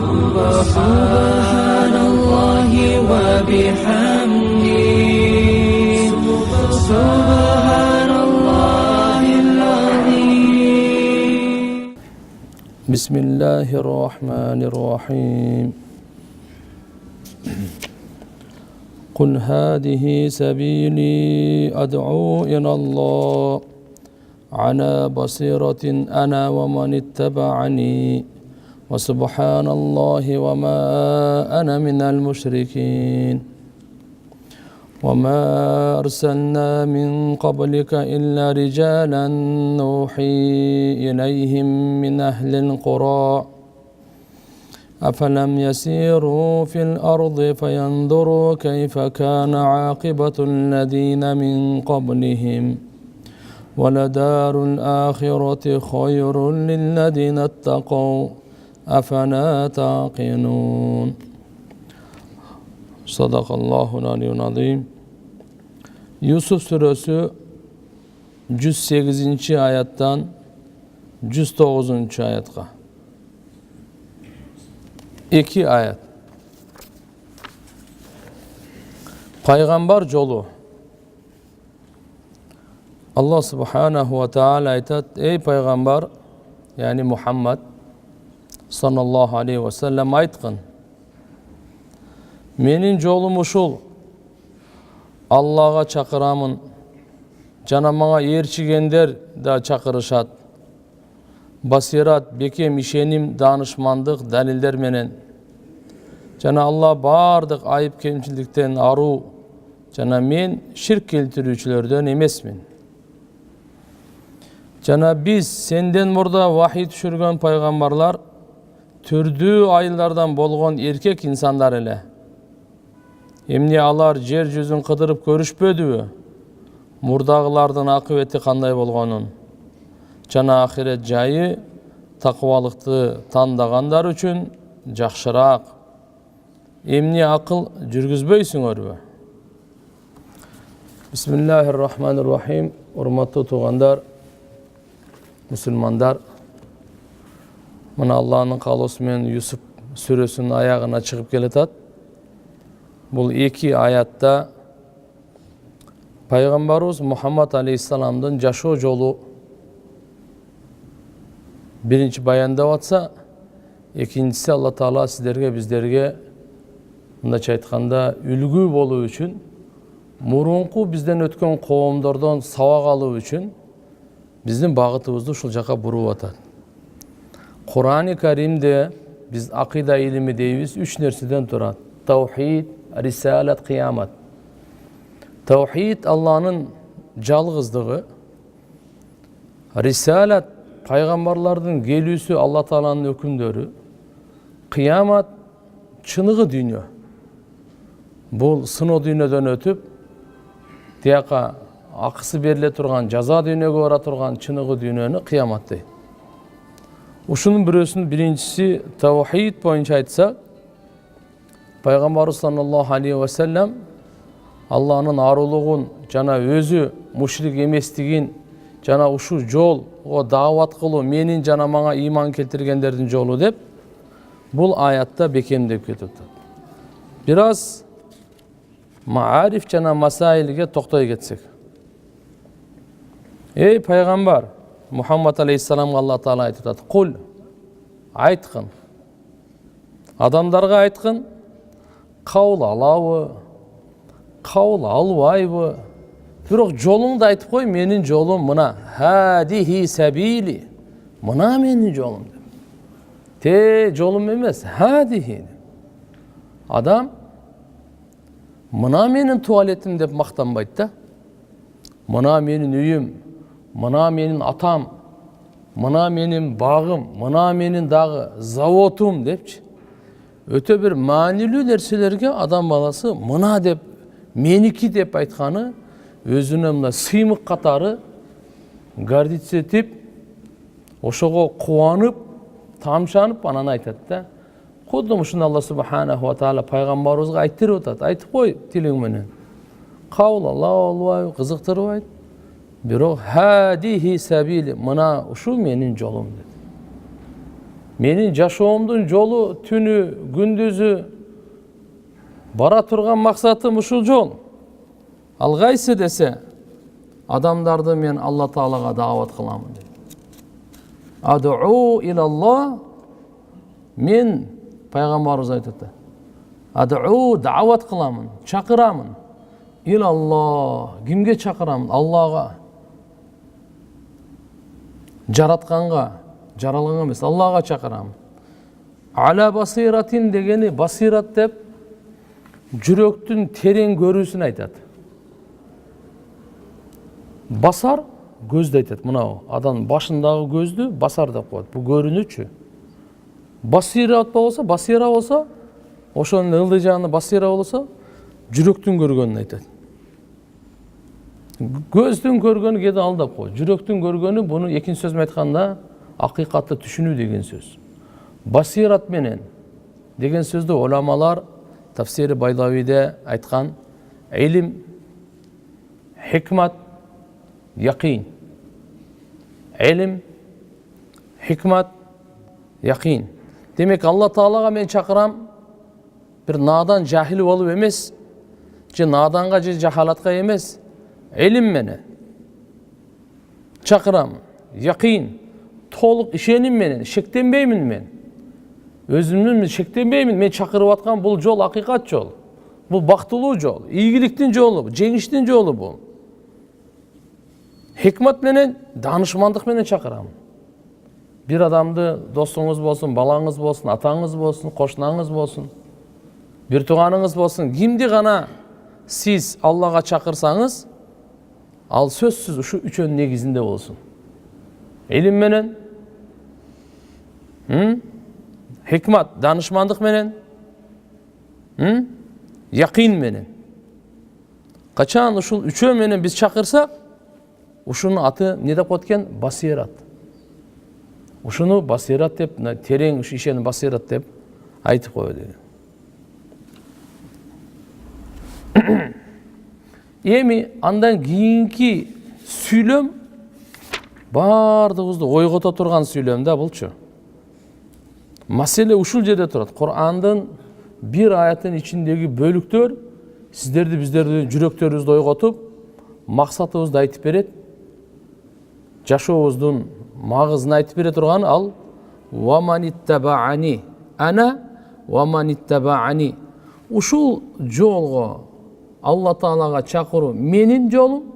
Subhanallahi wa bihamdihi. Subhanallahil azim. Bismillahirrahmanirrahim. قل هذه سبيلي أدعو إلى الله على بصيرة أنا ومن اتبعني وسبحان الله وما أنا من المشركين وما أرسلنا من قبلك إلا رجالا نوحي إليهم من أهل القرى أفلم يسيروا في الأرض فينظروا كيف كان عاقبة الذين من قبلهم ولدار الآخرة خير للذين اتقوا أفلا تعقلون صدق الله العلي العظيم. Yusuf Suresi 108. ayattan 109. ayatga 2 ayat. Peygamber yolu. Allah subhanahu wa ta'ala aytat: ey peygamber, yani Muhammed sallallahu aleyhi ve sellem aytqın. Menin jolum uşul. Allah'a çakıramın. Jana mağa erçigender da çakırışat. Basirat, bekem, işenim, danışmandık, dalilder menen. Jana Allah bardık ayıp kemçilikten aru. Jana men şirk keltirүүчүлөрдөн emesmin. Jana biz senden burada vahiy düşürgön paygambarlar türdүү ayıllardan bolgon erkek insanlar ele. Emne alar jer жүзүн кыдырып көрүшпөдүбү? Мурдагылардын акыбети кандай болгонун. Жана ахирет жайы такыбалыкты тандагандар үчүн жакшыраак. Эмне акыл жүргүзбөйсүңөрбү? Bismillahirrahmanirrahim. Урматтуу туугандар, мусулмандар. Мына Аллахтын каалоосу менен Юсуп сүрөсүнүн аягына чыгып келатат. Бул 2 аятта Пайгамбарыбыз Мухаммад алейхиссаламдын жашоо жолу биринчи баяндап атса, экинчиси Алла Таала сиздерге, биздерге мындайча айтканда үлгү болуу үчүн, мурунку бизден өткөн коомдордон сабак алуу үчүн биздин багытыбызды ушул жака буруп атат. Кур'ан-ы Каримде biz akida ilimi deybiz 3 nerседен турат. Tawhid, risalat, kıyamet. Tawhid Allah'ın жалгыздыгы. Risalat paygambarlardын келүүсү, Allah Taala'nın өкүмдөрү. Kıyamet чыныгы дүйнө. Бул сыноо дүйнөдөн өтүп, тияка акысы бериле турган, жаза дүйнөгө бара турган чыныгы дүйнөнү кыямат дейт. Ушунун бирөөсүнүн биринчиси тавхид боюнча айтсак, Пайгамбарыбыз саллаллаху алейхи ва саллям Аллахтын арулугун жана өзү мушрик эместигин жана ушул жолго даават кылуу менин жана мага ыйман келтиргендердин жолу деп бул аятта бекемдеп кетип атат. Бир аз маариф жана масаилге токтой кетсек. Эй пайгамбар Muhammed Aleyhisselam'a Allah Teala aytат: "Kul, aytkın, adamlarga aytkın, kavul alabı, kavul albayбы, бирок жолуңду айтып кой, менин жолум мына, хадихи сабили, мына менин жолум деп. Те жолум эмес, хадихи. Адам мына менин туалетим деп мактанбайт да. Мына менин үйүм, мына менин атам, мына менин багым, мына менин дагы заводум депчи. Өтө бир маанилүү нерселерге адам баласы мына деп, меники деп айтканы өзүнө мына сыймык катары гордиться этип, ошого кубанып, тамшанып анан айтат да. Кудум ушуну Алла субханаху ва таала пайгамбарыбызга айттырып атат. Айтып кой тилиң менен. Кабыл албайбы, кызыктырбайт. Бирок хадихи сабили, мына ушу менин жолум деп. Менин жашоомдун жолу, түнү, күндүзү бара турган максатым ушул жол. Ал кайсы десе, адамдарды мен Алла Таалага даават кыламын. Адуу илаллах, мен пайгамбарыбыз айтты. Адуу даават кыламын, чакырамын. Илаллах, кимге чакырамын? Аллага. Жаратканга, жаралганга эмес, Аллага чакырамын. Аля басиратин дегени, басират деп жүрөктүн терең көрүүсүн айтат. Басар көздү айтат. Мына адам башындагы көздү басар деп коет. Бул көрүнүчү. Басират болсо, басира болсо, ошонун ылдый жагында басира болсо, жүрөктүн көргөнүн айтат. Көздүн көргөнү кээде алдап коет. Жүрөктүн көргөнү, буну экинчи сөзүм айтканда, акыйкатты түшүнүү деген сөз. Басират менен деген сөздү уламалар Тафсири Байлавиде айткан илим, хикмат, яқин. Илим, хикмат, яқин. Демек, Алла Таалага мен чакырам, бир надан жахил болуп эмес, же наданга же жахалатка эмес, илим менен чакырам, яқин, толук ишеним менен, шектенбеймин мен. Өзүмдүн шектенбеймин, мен чакырып аткан бул жол акыйкат жол. Бул бактылуу жол, ийгиликтин жолу, жеңиштин жолу бул. Хикмат менен, данышмандык менен чакырам. Бир адамды досуңуз болсун, балаңыз болсун, атаңыз болсун, кошунаңыз болсун, бир тууганыңыз болсун, кимди гана сиз Аллага чакырсаңыз, ал сөзсүз ушу үчөөнүн негизинде болсун. Илим менен, хикмат, данышмандык менен, яқин менен. Качан ушул үчөө менен биз чакырсак, ушунун аты не деп коет экен? Басират. Ушуну басират деп, терең ишени басират деп айтып коет. Эми андан кийинки сүйлөм бардыгыбызды ойгото турган сүйлөм да булчу. Маселе ушул жерде турат. Кур'андын бир аятын ичиндеги бөлүктөр сиздерди, биздерди жүрөктөрүбүздү ойготуп, максатыбызды айтып берет. Жашообуздун магызын айтып бере турган ал ваманиттабаани ана ваманиттабаани. Ушул жолго Алла Таалага чакыруу менин жолум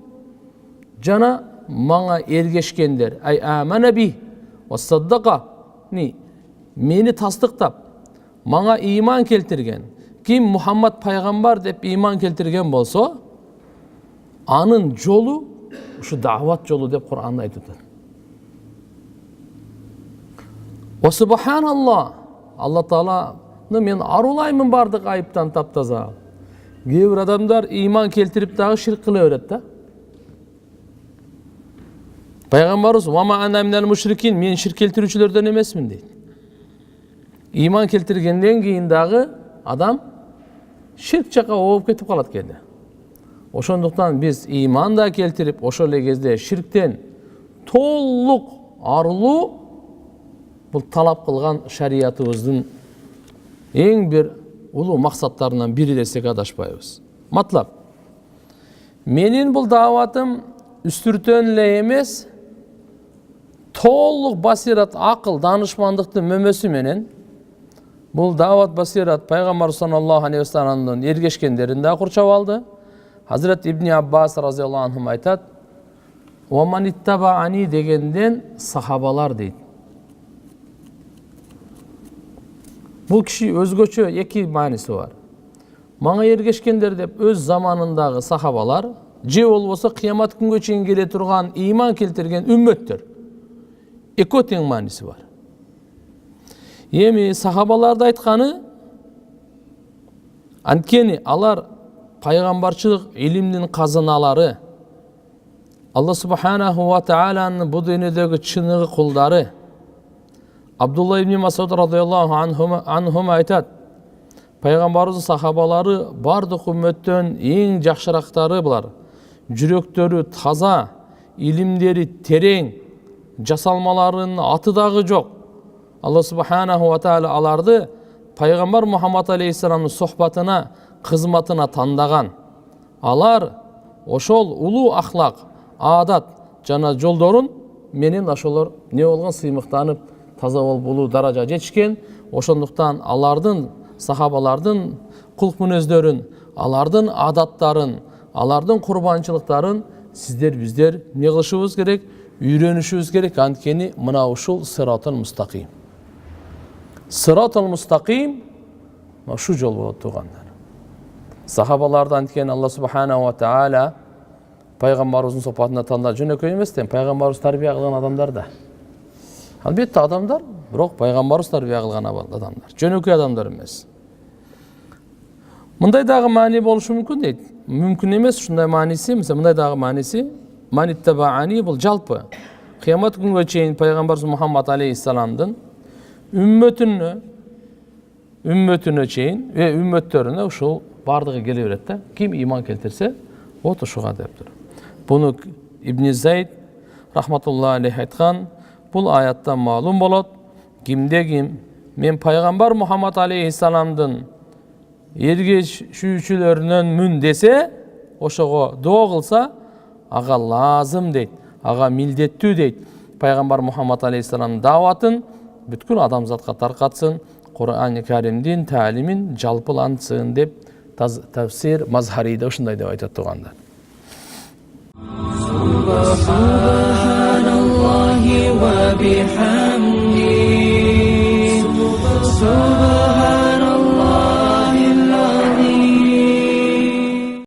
жана мага эргешкендер, ай амана би ва саддакани, мени тастыктап, мага иман келтирген, ким Мухаммад пайгамбар деп иман келтирген болсо, анын жолу ушу даават жолу деп Кур'анда айтып атат. Ва субханаллах, Алла Тааланы мен арулаймын бардык айыптан таптаза. Кээ бир адамдар иман келтирип дагы ширк кыла берет да. Пайгамбарыбыз вама ана минал мушрикин, мен ширк келтирүүчүлөрдөн эмесмин дейт. Иман келтиргенден кийин дагы адам ширк жака ооп кетип калат кээде. Ошондуктан биз иман да келтирип, ошол эле кезде ширктен толук арылуу бул талап кылган шариятыбыздын эң бир улуу максаттарынан бири десек адашпайбыз. Матлап, менин бул дааватым үстүртөн эле эмес, толук басират, акыл, данышмандыктын мөмөсү менен бул даават басират пайгамбар саллаллаху алейхи ва салламдын эргешкендерин да курчап алды. Хазрат Ибн Аббас разияллаху анху айтат, "Ваманиттабаани" дегенден сахабалар дейт. Бул киши өзгөчө эки мааниси бар. Мага эргешкендер деп өз заманындагы сахабалар, же болбосо кыямат күнгө чейин келе турган иман келтирген үммөттөр. Экөө тең мааниси бар. Эми сахабаларды айтканы, анткени алар пайгамбарчылык илимдин казыналары, Алла субханаху ва тааланын бу дүйнөдөгү чыныгы кулдары. Абдулла ибн Масуд радияллаху анху айтат, пайгамбарыбыздын сахабалары бардык үммөттөн эң жакшырактары булар. Жүрөктөрү таза, илимдери терең, жасалмаларынын аты дагы жок. Алла субханаху ва тағала аларды пайғамбар Мұхаммад алейхиссаламның сохбатына, қызматына таңдаған. Алар ошол улуу ахлак, адат жана жолдорун менен ошолор не болгон сыймыктанып, таза болуу даража жетишкен. Ошондуктан алардын, сахабалардын кулк мүнөздөрүн, алардын адаттарын, алардын курбанчылыктарын сиздер биздер не кылышыбыз керек? Үйрөнүшүбүз керек. Анткени мына ушул сыратул мустаким. Сыратул мустаким ушу жол болот тугандар. Сахабалардан анткени Алла субханаху ва тааля пайгамбарыбыздын сопатына тандап жөнөкөй эмес да, пайгамбарыбыз тарбия кылган адамдар да. Албетте адамдар, бирок пайгамбарыбыз тарбия кылган адамдар, жөнөкөй адамдар эмес. Мындай дагы маани болушу мүмкүн дейт. Мүмкүн эмес, ушундай мааниси, мындай дагы мааниси, маниттабаани бул жалпы кыямат күнгө чейин пайгамбарыбыз Мухаммад алейхиссаламдын үммөтүнө чейин үммөттөрүнө ушул бардыгы келе берет да. Ким иман келтирсе, вот ушуга дептир. Буну Ибн Зайд рахматуллахи алейхи айткан, бул аяттан маалым болот. Кимде ким мен пайгамбар Мухаммад алейхиссаламдын ергешүүчүлөрүнөн мүн десе, ошого доо кылса, ага лазым дейт, ага милдеттүү дейт. Пайгамбар Мухаммад алейхиссаламдын дааватын бүткүл адамзатка таркатсын, Кур'ан-ы Каримдин таалимин жалпылантсын деп тавсир Мазхариде ушундай деп айтат тугандар.